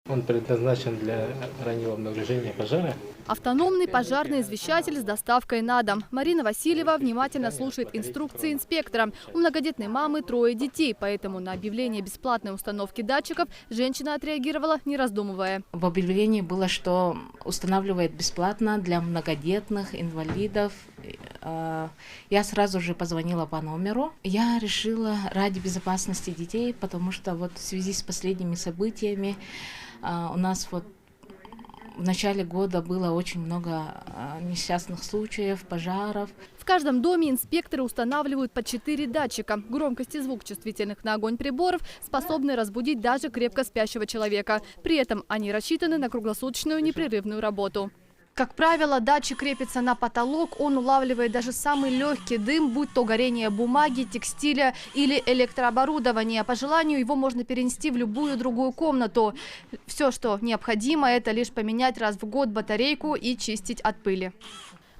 Он предназначен для раннего обнаружения пожара. Автономный пожарный извещатель с доставкой на дом. Марина Васильева внимательно слушает инструкции инспектора. У многодетной мамы 3 детей, поэтому на объявление бесплатной установки датчиков женщина отреагировала, не раздумывая. В объявлении было, что устанавливает бесплатно для многодетных, инвалидов. Я сразу же позвонила по номеру. Я решила ради безопасности детей, потому что вот в связи с последними событиями у нас вот в начале года было очень много несчастных случаев, пожаров. В каждом доме инспекторы устанавливают по 4 датчика. Громкость и звук чувствительных на огонь приборов способны разбудить даже крепко спящего человека. При этом они рассчитаны на круглосуточную непрерывную работу. Как правило, датчик крепится на потолок, он улавливает даже самый легкий дым, будь то горение бумаги, текстиля или электрооборудования. По желанию его можно перенести в любую другую комнату. Все, что необходимо, это лишь поменять раз в год батарейку и чистить от пыли.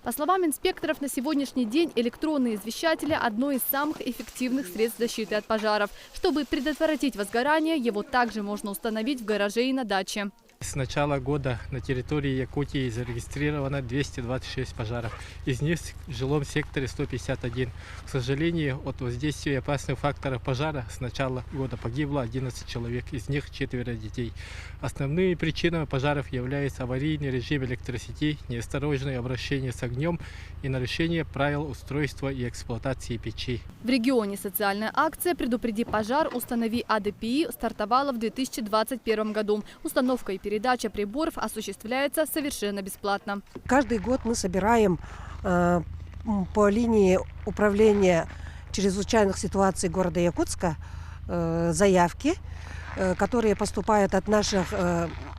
По словам инспекторов, на сегодняшний день электронные извещатели – одно из самых эффективных средств защиты от пожаров. Чтобы предотвратить возгорание, его также можно установить в гараже и на даче. С начала года на территории Якутии зарегистрировано 226 пожаров. Из них в жилом секторе 151. К сожалению, от воздействия опасных факторов пожара с начала года погибло 11 человек, из них 4 детей. Основными причинами пожаров являются аварийный режим электросетей, неосторожное обращение с огнем и нарушение правил устройства и эксплуатации печей. В регионе социальная акция «Предупреди пожар, установи АДПИ» стартовала в 2021 году. Установка и передача приборов осуществляется совершенно бесплатно. Каждый год мы собираем по линии управления чрезвычайных ситуаций города Якутска заявки, которые поступают от наших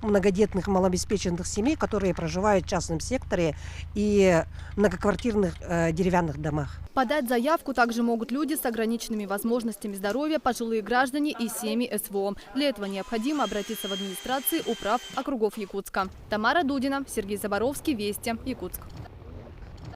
многодетных малообеспеченных семей, которые проживают в частном секторе и многоквартирных деревянных домах. Подать заявку также могут люди с ограниченными возможностями здоровья, пожилые граждане и семьи СВО. Для этого необходимо обратиться в администрации управ округов Якутска. Тамара Дудина, Сергей Заборовский, Вести, Якутск.